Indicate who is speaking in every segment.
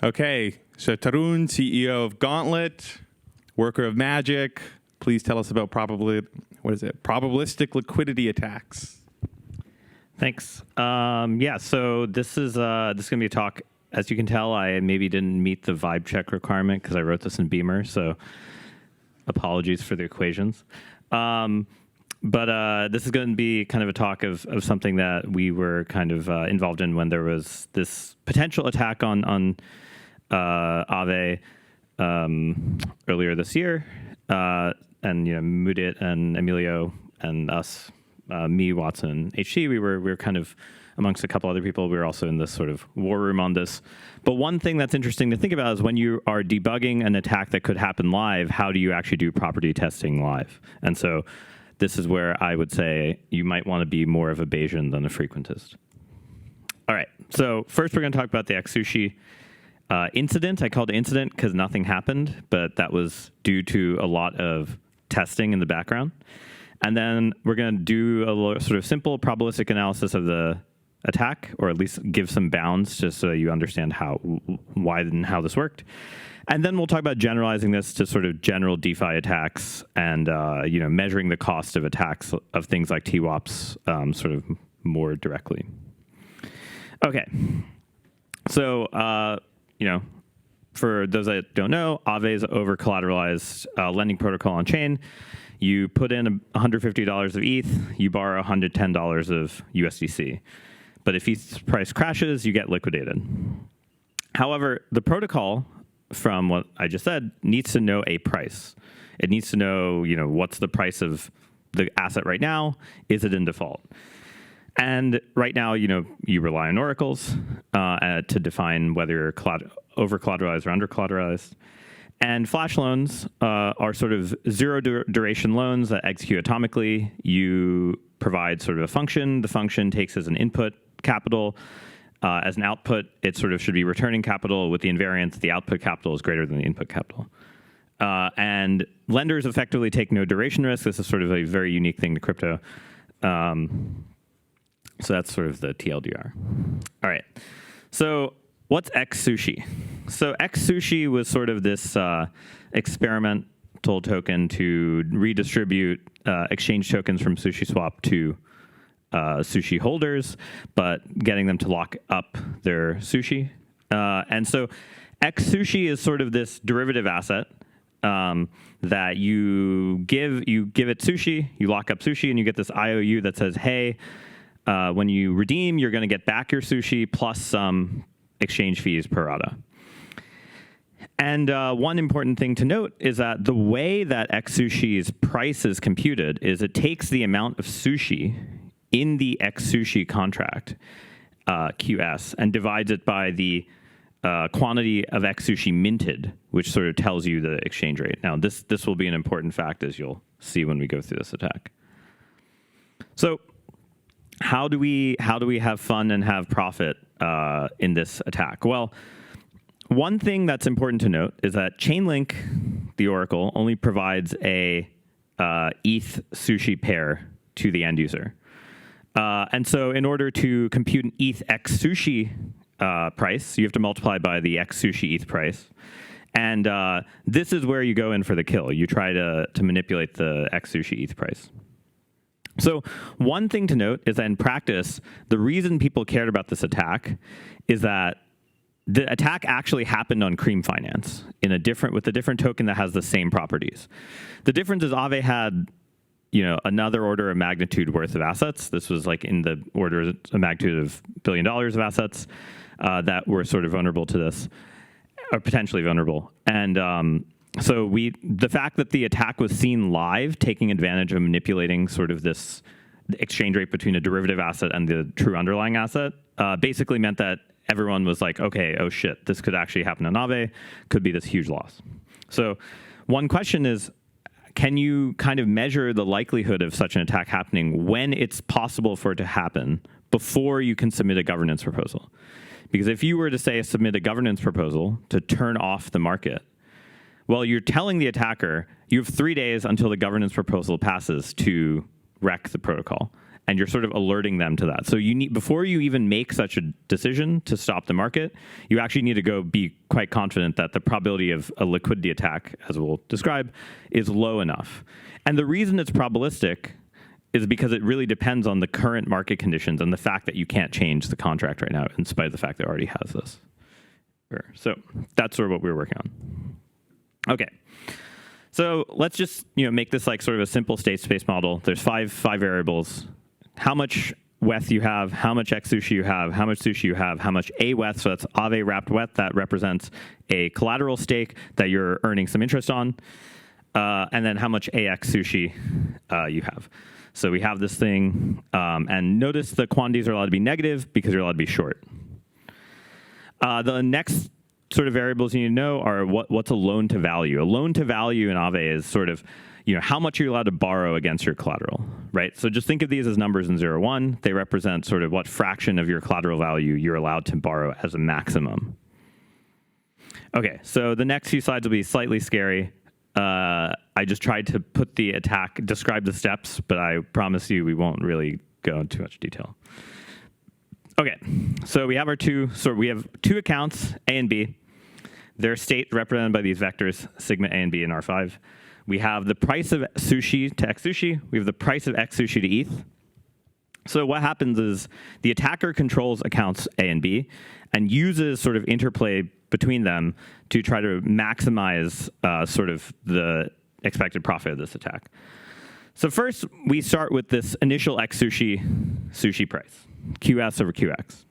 Speaker 1: Okay, so Tarun, CEO of Gauntlet, worker of magic. Please tell us about probabilistic liquidity attacks.
Speaker 2: Thanks. So this is going to be a talk. As you can tell, I maybe didn't meet the vibe check requirement because I wrote this in Beamer, so apologies for the equations. But this is going to be kind of a talk of something that we were kind of involved in when there was this potential attack on Aave earlier this year. And Mudit and Emilio and us, me, Watson, HT, we were kind of amongst a couple other people. We were also in this sort of war room on this. But one thing that's interesting to think about is when you are debugging an attack that could happen live, how do you actually do property testing live? And so this is where I would say you might want to be more of a Bayesian than a frequentist. All right, so first we're going to talk about the X Sushi incident. I called it incident because nothing happened, but that was due to a lot of testing in the background. And then we're going to do a sort of simple probabilistic analysis of the attack, or at least give some bounds just so you understand why and how this worked. And then we'll talk about generalizing this to sort of general DeFi attacks and measuring the cost of attacks of things like TWAPs sort of more directly. Okay, so for those that don't know, Aave is an over-collateralized lending protocol on chain. You put in $150 of ETH, you borrow $110 of USDC. But if ETH price crashes, you get liquidated. However, the protocol, from what I just said, needs to know a price. It needs to know, what's the price of the asset right now? Is it in default? And right now, you rely on oracles to define whether you're over-collateralized or under-collateralized. And flash loans are sort of zero-duration loans that execute atomically. You provide sort of a function. The function takes as an input capital. As an output, it sort of should be returning capital with the invariance that the output capital is greater than the input capital. And lenders effectively take no duration risk. This is sort of a very unique thing to crypto. So that's sort of the TLDR. All right. So what's X Sushi? So X Sushi was sort of this experimental token to redistribute exchange tokens from SushiSwap to sushi holders, but getting them to lock up their sushi. And so X Sushi is sort of this derivative asset that you give it sushi, you lock up sushi, and you get this IOU that says, hey, when you redeem, you're going to get back your sushi plus some exchange fees per rata. And one important thing to note is that the way that X Sushi's price is computed is it takes the amount of sushi in the X Sushi contract, QS, and divides it by the quantity of X Sushi minted, which sort of tells you the exchange rate. Now, this will be an important fact, as you'll see when we go through this attack. So how do we have fun and have profit in this attack? Well, one thing that's important to note is that Chainlink, the oracle, only provides a ETH sushi pair to the end user. And so in order to compute an ETH X Sushi price, you have to multiply by the X Sushi ETH price. And this is where you go in for the kill. You try to manipulate the X Sushi ETH price. So one thing to note is that in practice, the reason people cared about this attack is that the attack actually happened on Cream Finance with a different token that has the same properties. The difference is Aave had another order of magnitude worth of assets. This was like in the order of magnitude of $1 billion of assets that were sort of vulnerable to this, or potentially vulnerable. And so the fact that the attack was seen live, taking advantage of manipulating sort of this exchange rate between a derivative asset and the true underlying asset, basically meant that everyone was like, okay, oh shit, this could actually happen on Aave, could be this huge loss. So one question is, can you kind of measure the likelihood of such an attack happening when it's possible for it to happen before you can submit a governance proposal? Because if you were to say submit a governance proposal to turn off the market, well, you're telling the attacker you have 3 days until the governance proposal passes to wreck the protocol. and you're sort of alerting them to that. So you need, before you even make such a decision to stop the market, you actually need to go be quite confident that the probability of a liquidity attack, as we'll describe, is low enough. And the reason it's probabilistic is because it really depends on the current market conditions and the fact that you can't change the contract right now, in spite of the fact that it already has this. So that's sort of what we were working on. Okay. So let's just make this like sort of a simple state space model. There's five variables: how much WETH you have, how much X sushi you have, how much sushi you have, how much A WETH. So that's Aave wrapped WETH. That represents a collateral stake that you're earning some interest on, and then how much AX sushi you have. So we have this thing, and notice the quantities are allowed to be negative because you're allowed to be short. The next sort of variables you need to know are what's a loan to value. A loan to value in Aave is sort of, how much you're allowed to borrow against your collateral, right? So just think of these as numbers in 0, 1. They represent sort of what fraction of your collateral value you're allowed to borrow as a maximum. Okay, so the next few slides will be slightly scary. I just tried to describe the steps, but I promise you we won't really go into too much detail. Okay, so we have we have two accounts, A and B. Their state represented by these vectors, sigma A and B in R5. We have the price of sushi to X sushi. We have the price of X sushi to ETH. So what happens is the attacker controls accounts A and B and uses sort of interplay between them to try to maximize sort of the expected profit of this attack. So first, we start with this initial X sushi price, QS over QX.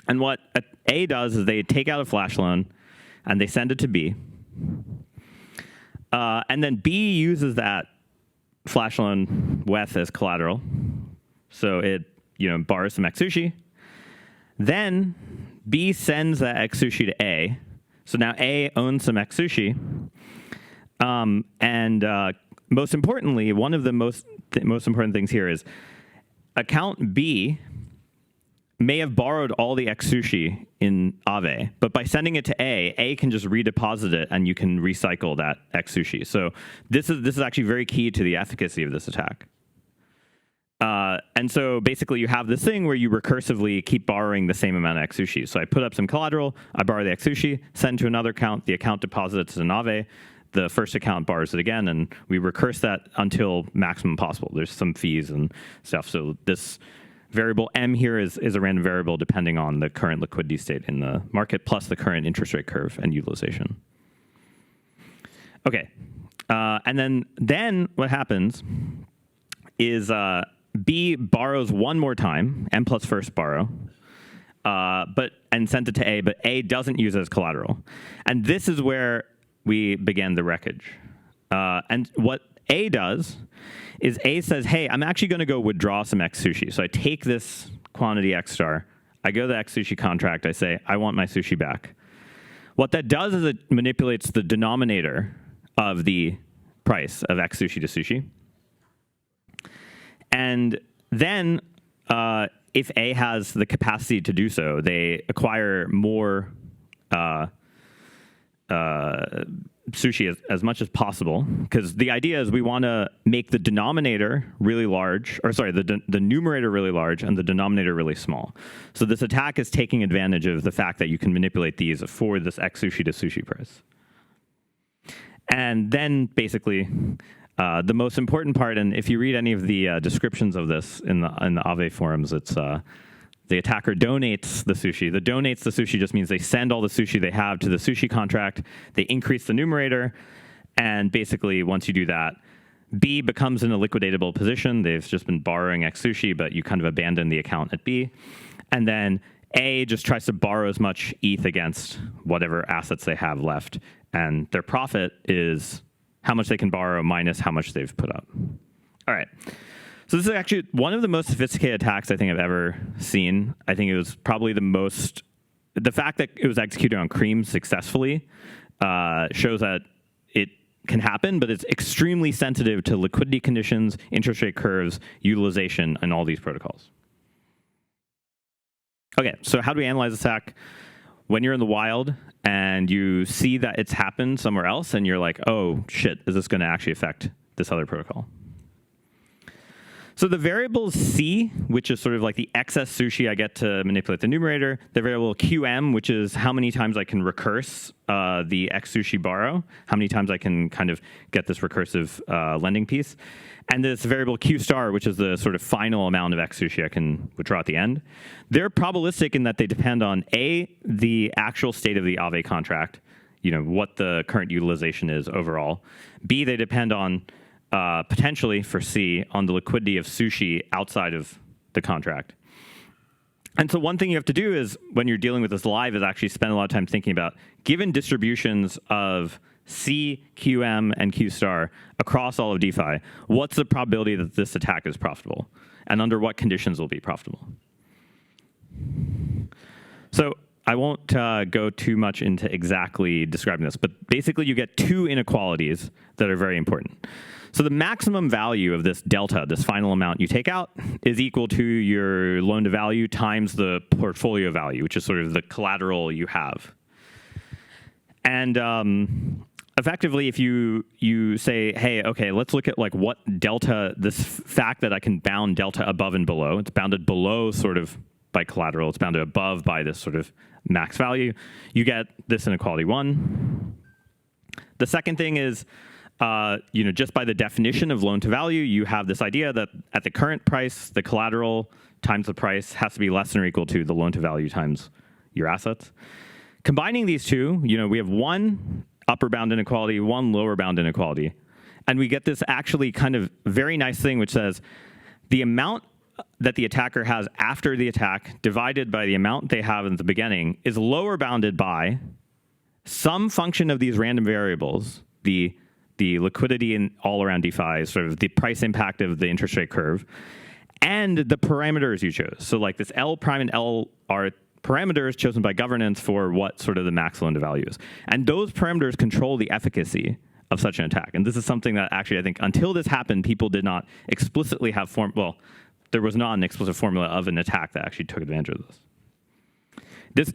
Speaker 2: And what A does is they take out a flash loan and they send it to B. And then B uses that flash loan WETH as collateral. So it borrows some X sushi. Then B sends that X sushi to A. So now A owns some X sushi. And most importantly, one of the most important things here is account B may have borrowed all the X sushi in Aave, but by sending it to A can just redeposit it and you can recycle that X sushi. So this is actually very key to the efficacy of this attack. And so basically you have this thing where you recursively keep borrowing the same amount of X sushi. So I put up some collateral, I borrow the X sushi, send to another account, the account deposits it in Aave, the first account borrows it again, and we recurse that until maximum possible. There's some fees and stuff. So this variable M here is a random variable depending on the current liquidity state in the market plus the current interest rate curve and utilization. Okay, and then what happens is B borrows one more time, M plus first borrow, and sent it to A, but A doesn't use it as collateral. And this is where we began the wreckage. And what A does is A says, hey, I'm actually going to go withdraw some X sushi. So I take this quantity X star, I go to the X sushi contract, I say, I want my sushi back. What that does is it manipulates the denominator of the price of X sushi to sushi. And then if A has the capacity to do so, they acquire more sushi as much as possible, because the idea is we want to make the denominator really large, or sorry, the numerator really large and the denominator really small. So this attack is taking advantage of the fact that you can manipulate these for this X sushi to sushi price. And then basically the most important part, and if you read any of the descriptions of this in the Aave forums, it's the attacker donates the sushi. The donates the sushi just means they send all the sushi they have to the sushi contract. They increase the numerator. And basically, once you do that, B becomes in a liquidatable position. They've just been borrowing X sushi, but you kind of abandon the account at B. And then A just tries to borrow as much ETH against whatever assets they have left. And their profit is how much they can borrow minus how much they've put up. All right. So this is actually one of the most sophisticated attacks I think I've ever seen. I think it was probably the fact that it was executed on Cream successfully shows that it can happen, but it's extremely sensitive to liquidity conditions, interest rate curves, utilization, and all these protocols. Okay, so how do we analyze this attack? When you're in the wild and you see that it's happened somewhere else and you're like, oh shit, is this going to actually affect this other protocol? So the variable C, which is sort of like the excess sushi I get to manipulate the numerator, the variable QM, which is how many times I can recurse the X Sushi borrow, how many times I can kind of get this recursive lending piece, and this variable Q star, which is the sort of final amount of X Sushi I can withdraw at the end. They're probabilistic in that they depend on A, the actual state of the Aave contract, what the current utilization is overall. B, they depend on potentially for C on the liquidity of sushi outside of the contract. And so one thing you have to do is when you're dealing with this live is actually spend a lot of time thinking about, given distributions of C, QM, and Q star across all of DeFi, what's the probability that this attack is profitable? And under what conditions will it be profitable? So I won't go too much into exactly describing this, but basically you get two inequalities that are very important. So the maximum value of this delta, this final amount you take out, is equal to your loan to value times the portfolio value, which is sort of the collateral you have. And effectively, if you say, hey, okay, let's look at like what delta, this fact that I can bound delta above and below, it's bounded below sort of by collateral, it's bounded above by this sort of max value, you get this inequality 1. The second thing is, just by the definition of loan to value, you have this idea that at the current price, the collateral times the price has to be less than or equal to the loan to value times your assets. Combining these two, we have one upper bound inequality, one lower bound inequality. And we get this actually kind of very nice thing, which says the amount that the attacker has after the attack divided by the amount they have in the beginning is lower bounded by some function of these random variables, the liquidity in all around DeFi, sort of the price impact of the interest rate curve, and the parameters you chose. So like this L prime and L are parameters chosen by governance for what sort of the max loan to value is. And those parameters control the efficacy of such an attack. And this is something that actually I think until this happened, people did not explicitly have there was not an explicit formula of an attack that actually took advantage of this.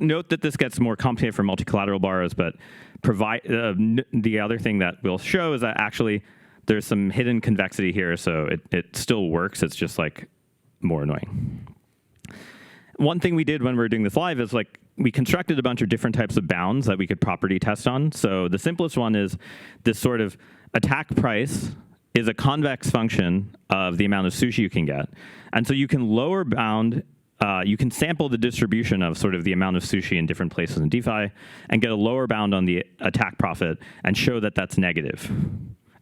Speaker 2: Note that this gets more complicated for multi-collateral borrows, but the other thing that we'll show is that actually there's some hidden convexity here, so it still works. It's just like more annoying. One thing we did when we were doing this live is like we constructed a bunch of different types of bounds that we could property test on. So the simplest one is this sort of attack price is a convex function of the amount of sushi you can get. And so you can lower bound, you can sample the distribution of sort of the amount of sushi in different places in DeFi and get a lower bound on the attack profit and show that that's negative.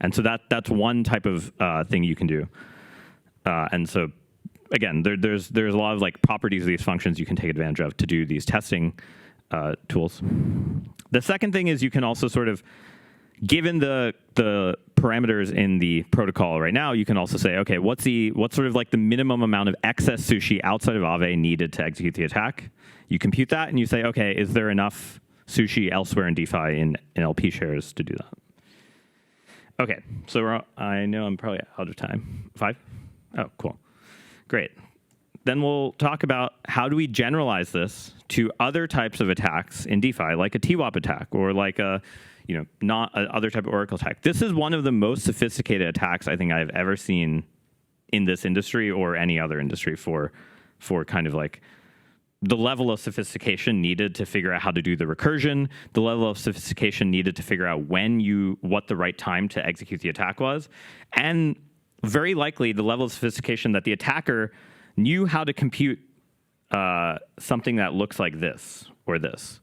Speaker 2: And so that's one type of thing you can do. And so again, there's a lot of like properties of these functions you can take advantage of to do these testing tools. The second thing is you can also sort of, given the parameters in the protocol right now, you can also say, okay, what's sort of like the minimum amount of excess sushi outside of Aave needed to execute the attack? You compute that and you say, okay, is there enough sushi elsewhere in DeFi in LP shares to do that? Okay, so I know I'm probably out of time. 5? Oh, cool. Great. Then we'll talk about how do we generalize this to other types of attacks in DeFi, like a TWAP attack or like not other type of Oracle attack. This is one of the most sophisticated attacks I think I've ever seen in this industry or any other industry for kind of like the level of sophistication needed to figure out how to do the recursion, the level of sophistication needed to figure out what the right time to execute the attack was, and very likely the level of sophistication that the attacker knew how to compute something that looks like this or this.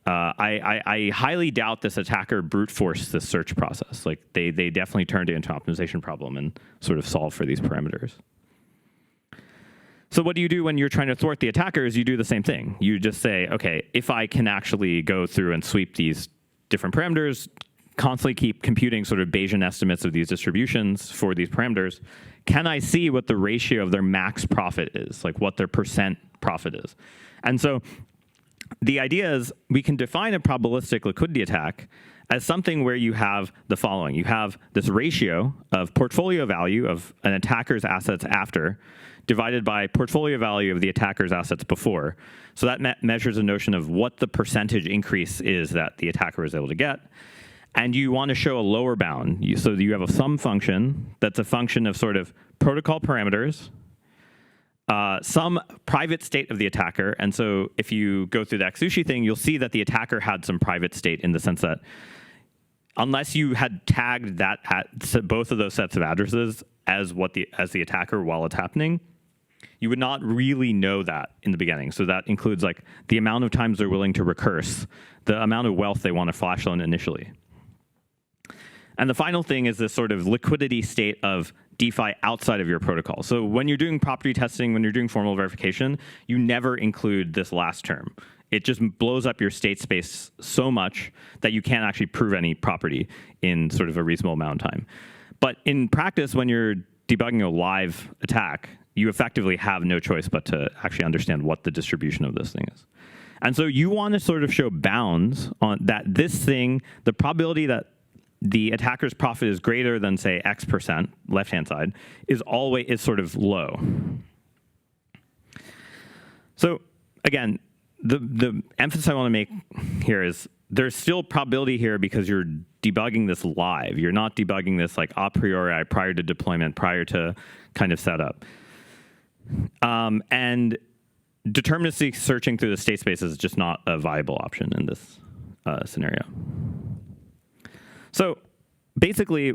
Speaker 2: I highly doubt this attacker brute forced this search process. Like they definitely turned it into an optimization problem and sort of solved for these parameters. So what do you do when you're trying to thwart the attackers? You do the same thing. You just say, okay, if I can actually go through and sweep these different parameters, constantly keep computing sort of Bayesian estimates of these distributions for these parameters, can I see what the ratio of their max profit is, like what their percent profit is? And so the idea is we can define a probabilistic liquidity attack as something where you have the following. You have this ratio of portfolio value of an attacker's assets after divided by portfolio value of the attacker's assets before. So that measures a notion of what the percentage increase is that the attacker was able to get. and you want to show a lower bound. So you have a sum function that's a function of sort of protocol parameters, some private state of the attacker. And so if you go through the X Sushi thing, you'll see that the attacker had some private state in the sense that unless you had tagged that both of those sets of addresses as the attacker while it's happening, you would not really know that in the beginning. So that includes like the amount of times they're willing to recurse, the amount of wealth they want to flash loan initially. And the final thing is this sort of liquidity state of DeFi outside of your protocol. So when you're doing property testing, when you're doing formal verification, you never include this last term. It just blows up your state space so much that you can't actually prove any property in sort of a reasonable amount of time. But in practice, when you're debugging a live attack, you effectively have no choice but to actually understand what the distribution of this thing is. And so you want to sort of show bounds on that this thing, the probability that the attacker's profit is greater than, say, X%, left-hand side, is sort of low. So again, the emphasis I want to make here is there's still probability here because you're debugging this live. You're not debugging this like a priori, prior to deployment, prior to kind of setup. And deterministic searching through the state space is just not a viable option in this scenario. So basically,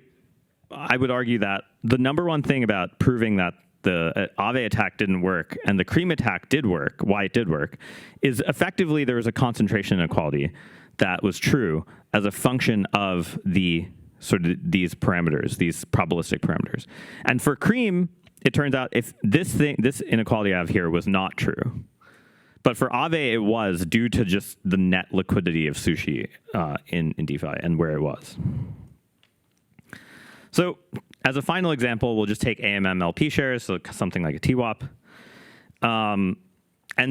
Speaker 2: I would argue that the number one thing about proving that the Aave attack didn't work and the Cream attack did work, why it did work, is effectively there was a concentration inequality that was true as a function of the sort of these parameters, these probabilistic parameters. And for Cream, it turns out if this inequality I have here was not true. But for Aave, it was due to just the net liquidity of Sushi in DeFi and where it was. So as a final example, we'll just take AMM LP shares, so something like a TWAP. And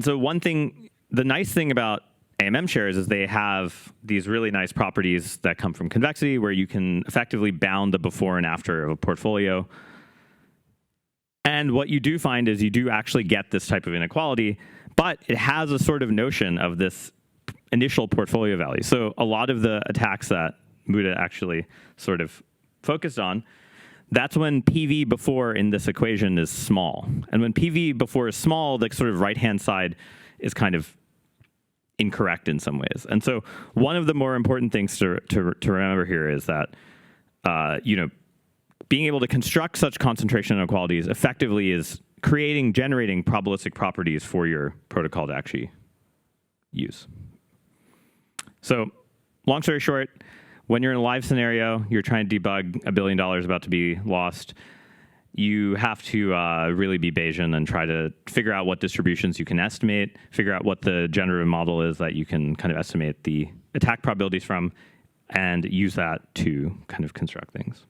Speaker 2: so the nice thing about AMM shares is they have these really nice properties that come from convexity where you can effectively bound the before and after of a portfolio. And what you do find is you do actually get this type of inequality, but it has a sort of notion of this initial portfolio value. So a lot of the attacks that Muda actually sort of focused on, that's when PV before in this equation is small. And when PV before is small, the sort of right-hand side is kind of incorrect in some ways. And so one of the more important things to remember here is that, being able to construct such concentration inequalities effectively is generating probabilistic properties for your protocol to actually use. So long story short, when you're in a live scenario, you're trying to debug $1 billion about to be lost, you have to really be Bayesian and try to figure out what distributions you can estimate, figure out what the generative model is that you can kind of estimate the attack probabilities from, and use that to kind of construct things.